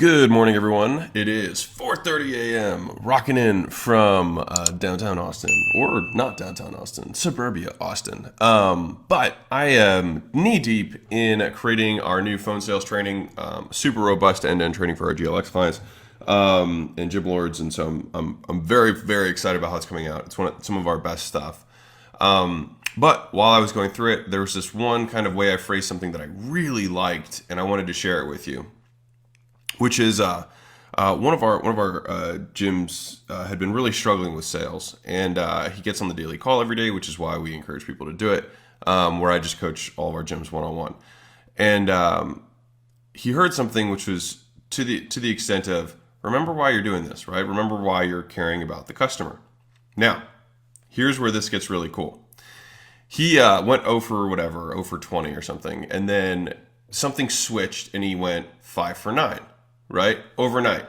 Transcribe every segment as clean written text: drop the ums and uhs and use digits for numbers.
Good morning, everyone. It is 4:30 a.m. rocking in from downtown Austin, or not downtown Austin, suburbia Austin. But I am knee deep in creating our new phone sales training, super robust end-to-end training for our GLX clients and gym lords, and so I'm very very excited about how it's coming out. It's some of our best stuff. But while I was going through it, there was this one kind of way I phrased something that I really liked, and I wanted to share it with you. Which is one of our gyms had been really struggling with sales, and he gets on the daily call every day, which is why we encourage people to do it. Where I just coach all of our gyms one-on-one, and he heard something which was to the extent of, remember why you're doing this, right? Remember why you're caring about the customer. Now, here's where this gets really cool. He went 0 for whatever, 0 for 20 or something, and then something switched, and he went 5 for 9. Right? Overnight.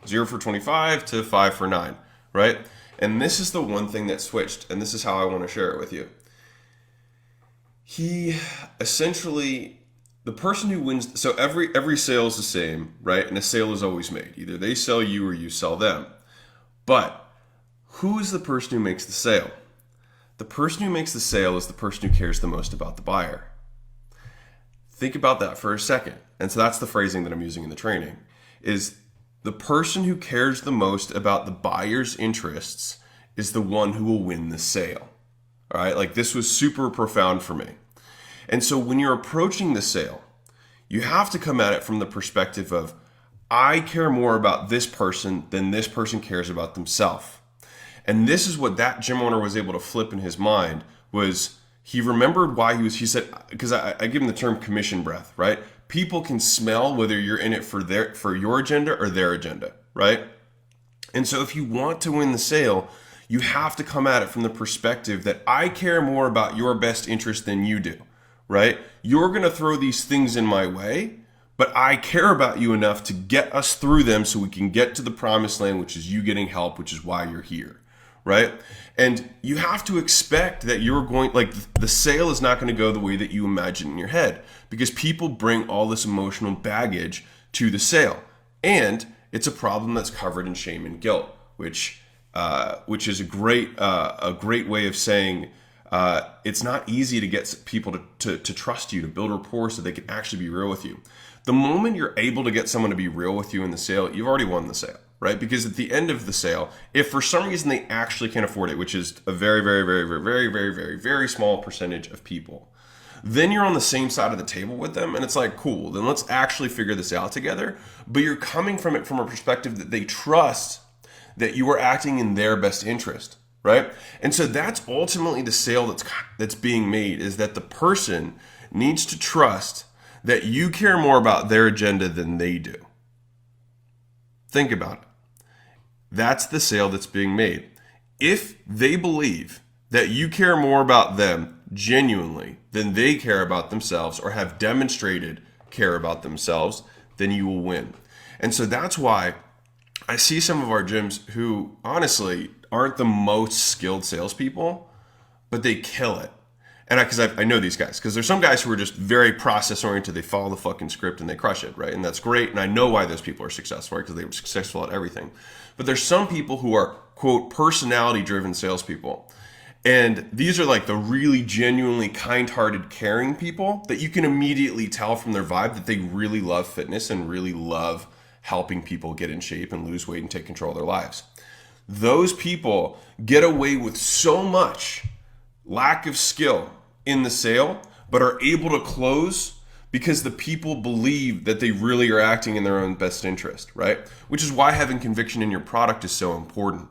0 for 25 to 5 for 9. Right? And this is the one thing that switched, and this is how I want to share it with you. He essentially, the person who wins, so every sale is the same, right? And a sale is always made. Either they sell you or you sell them. But who is the person who makes the sale? The person who makes the sale is the person who cares the most about the buyer. Think about that for a second. And so that's the phrasing that I'm using in the training. Is the person who cares the most about the buyer's interests is the one who will win the sale. All right, like this was super profound for me. And so when you're approaching the sale, you have to come at it from the perspective of, I care more about this person than this person cares about themselves. And this is what that gym owner was able to flip in his mind, was he remembered why he said, because I give him the term commission breath, right? People can smell whether you're in it for your agenda or their agenda, right? And so if you want to win the sale, you have to come at it from the perspective that I care more about your best interest than you do, right? You're going to throw these things in my way, but I care about you enough to get us through them so we can get to the promised land, which is you getting help, which is why you're here, right? And you have to expect that you're going, like, the sale is not going to go the way that you imagine in your head, because people bring all this emotional baggage to the sale. And it's a problem that's covered in shame and guilt, which is a great way of saying it's not easy to get people to trust you, to build rapport so they can actually be real with you. The moment you're able to get someone to be real with you in the sale, you've already won the sale. Right? Because at the end of the sale, if for some reason they actually can't afford it, which is a very, very, very, very, very, very, very, very small percentage of people, then you're on the same side of the table with them, and it's like, cool, then let's actually figure this out together. But you're coming from it from a perspective that they trust that you are acting in their best interest, right? And so that's ultimately the sale that's being made, is that the person needs to trust that you care more about their agenda than they do. Think about it. That's the sale that's being made. If they believe that you care more about them genuinely than they care about themselves, or have demonstrated care about themselves, then you will win. And so that's why I see some of our gyms who honestly aren't the most skilled salespeople, but they kill it. And because I know these guys, because there's some guys who are just very process oriented. They follow the fucking script and they crush it, right? And that's great. And I know why those people are successful, right? Because they were successful at everything. But there's some people who are, quote, personality driven salespeople. And these are like the really genuinely kind-hearted, caring people that you can immediately tell from their vibe that they really love fitness and really love helping people get in shape and lose weight and take control of their lives. Those people get away with so much lack of skill in the sale, but are able to close because the people believe that they really are acting in their own best interest, right? Which is why having conviction in your product is so important.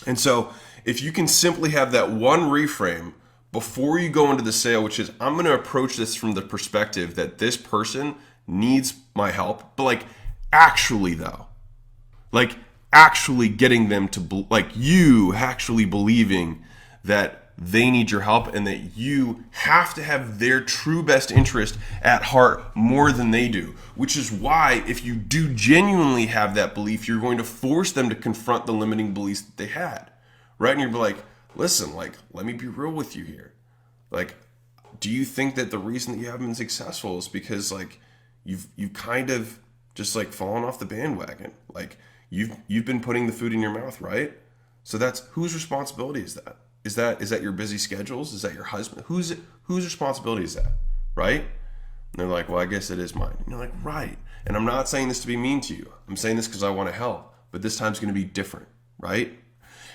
And so if you can simply have that one reframe before you go into the sale, which is, I'm going to approach this from the perspective that this person needs my help, but like actually though, like actually getting them to, like you actually believing that they need your help and that you have to have their true best interest at heart more than they do. Which is why if you do genuinely have that belief, you're going to force them to confront the limiting beliefs that they had, right? And you're like, listen, like, let me be real with you here. Like, do you think that the reason that you haven't been successful is because like you've kind of just like falling off the bandwagon. Like you've been putting the food in your mouth, right? So that's whose responsibility is that? Is that your busy schedules? Is that your husband? Whose responsibility is that? Right? And they're like, well, I guess it is mine. And you're like, right. And I'm not saying this to be mean to you. I'm saying this because I want to help. But this time's going to be different, right?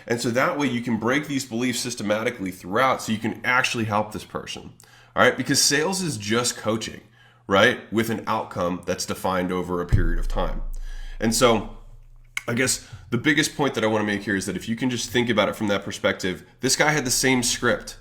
And so that way you can break these beliefs systematically throughout so you can actually help this person. All right? Because sales is just coaching, right? With an outcome that's defined over a period of time. And so I guess the biggest point that I want to make here is that if you can just think about it from that perspective, this guy had the same script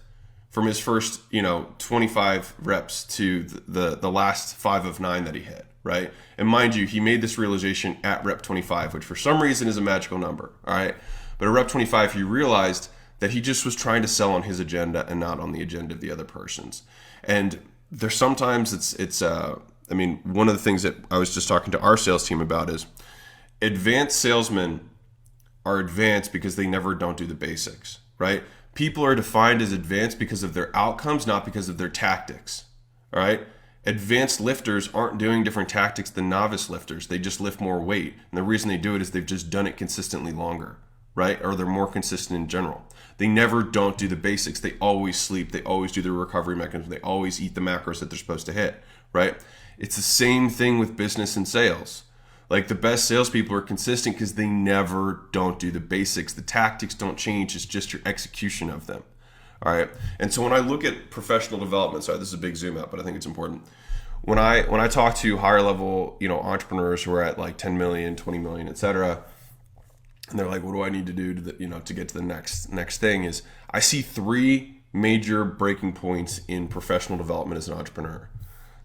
from his first, 25 reps to the last 5 of 9 that he had, right? And mind you, he made this realization at rep 25, which for some reason is a magical number, all right? But at rep 25, he realized that he just was trying to sell on his agenda and not on the agenda of the other person's. And there's sometimes one of the things that I was just talking to our sales team about is advanced salesmen are advanced because they never don't do the basics, right? People are defined as advanced because of their outcomes, not because of their tactics, all right? Advanced lifters aren't doing different tactics than novice lifters. They just lift more weight. And the reason they do it is they've just done it consistently longer, right? Or they're more consistent in general. They never don't do the basics. They always sleep. They always do the recovery mechanism. They always eat the macros that they're supposed to hit, right? It's the same thing with business and sales. Like the best salespeople are consistent because they never don't do the basics. The tactics don't change. It's just your execution of them. All right. And so when I look at professional development, sorry, this is a big zoom out, but I think it's important. When I talk to higher level, entrepreneurs who are at like 10 million, 20 million, et cetera, and they're like, what do I need to do to get to the next thing is I see 3 major breaking points in professional development as an entrepreneur.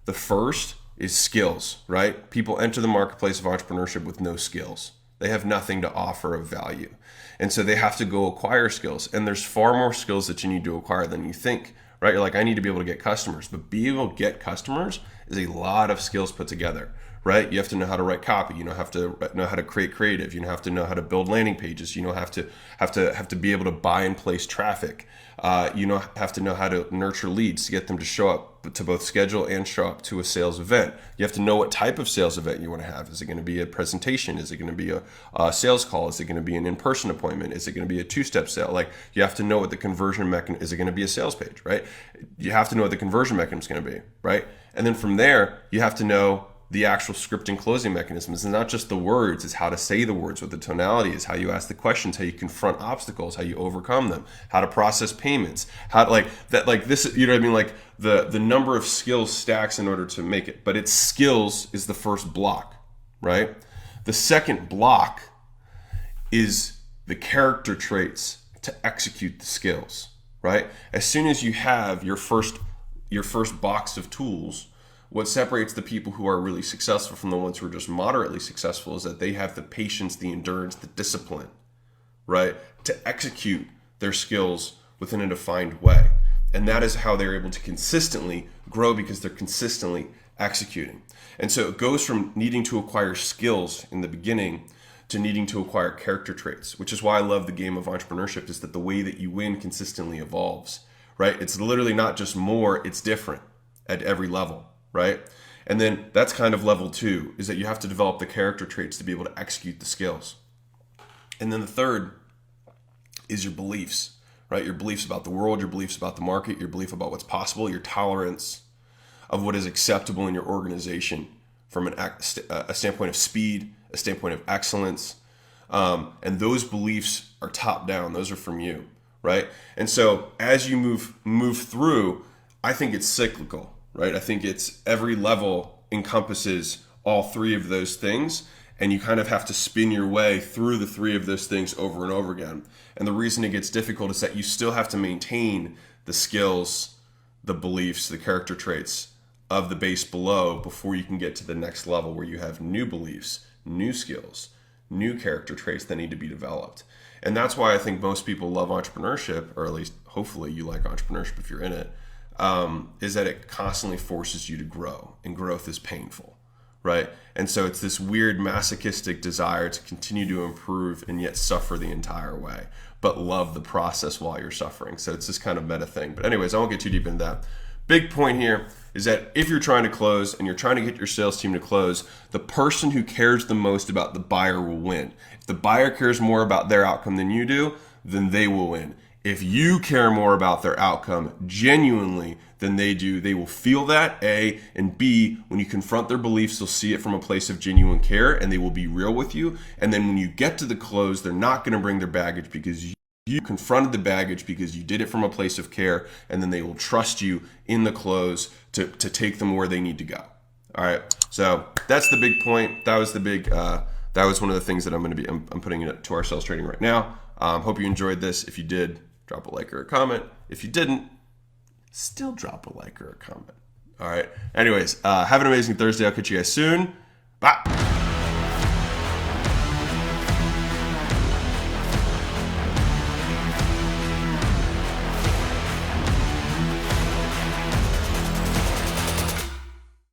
The first is skills, right? People enter the marketplace of entrepreneurship with no skills. They have nothing to offer of value. And so they have to go acquire skills. And there's far more skills that you need to acquire than you think, right? You're like, I need to be able to get customers. But being able to get customers is a lot of skills put together, right? You have to know how to write copy. You have to know how to create creative. You have to know how to build landing pages. You have to be able to buy and place traffic. You have to know how to nurture leads to get them to show up to both schedule and show up to a sales event. You have to know what type of sales event you want to have. Is it going to be a presentation? Is it going to be a sales call? Is it going to be an in-person appointment? Is it going to be a 2-step sale? Like you have to know what the conversion mechanism is. It going to be a sales page, right? You have to know what the conversion mechanism is going to be, right? And then from there, you have to know the actual scripting closing mechanisms. It's not just the words, it's how to say the words, what the tonality is, how you ask the questions, how you confront obstacles, how you overcome them, how to process payments, how like this, you know what I mean? Like the number of skills stacks in order to make it. But it's skills is the first block, right? The second block is the character traits to execute the skills, right? As soon as you have your first box of tools, what separates the people who are really successful from the ones who are just moderately successful is that they have the patience, the endurance, the discipline, right, to execute their skills within a defined way. And that is how they're able to consistently grow because they're consistently executing. And so it goes from needing to acquire skills in the beginning to needing to acquire character traits, which is why I love the game of entrepreneurship, is that the way that you win consistently evolves, right? It's literally not just more, it's different at every level. Right? And then that's kind of level 2, is that you have to develop the character traits to be able to execute the skills. And then the third is your beliefs, right? Your beliefs about the world, your beliefs about the market, your belief about what's possible, your tolerance of what is acceptable in your organization from a standpoint of speed, a standpoint of excellence. And those beliefs are top down. Those are from you, right? And so as you move through, I think it's cyclical. Right? I think it's every level encompasses all 3 of those things, and you kind of have to spin your way through the 3 of those things over and over again. And the reason it gets difficult is that you still have to maintain the skills, the beliefs, the character traits of the base below before you can get to the next level where you have new beliefs, new skills, new character traits that need to be developed. And that's why I think most people love entrepreneurship, or at least hopefully you like entrepreneurship if you're in it. Is that it constantly forces you to grow, and growth is painful, right? And so it's this weird masochistic desire to continue to improve and yet suffer the entire way, but love the process while you're suffering. So it's this kind of meta thing. But anyways, I won't get too deep into that. big point here is that if you're trying to close and you're trying to get your sales team to close, the person who cares the most about the buyer will win. If the buyer cares more about their outcome than you do, then they will win. If you care more about their outcome genuinely than they do, they will feel that, A, and B, when you confront their beliefs, they'll see it from a place of genuine care and they will be real with you. And then when you get to the close, they're not going to bring their baggage because you confronted the baggage because you did it from a place of care, and then they will trust you in the close to take them where they need to go. All right. So that's the big point. That was the big, that was one of the things that I'm putting into our sales training right now. Hope you enjoyed this. If you did, drop a like or a comment. If you didn't, still drop a like or a comment. All right. Anyways, have an amazing Thursday. I'll catch you guys soon. Bye.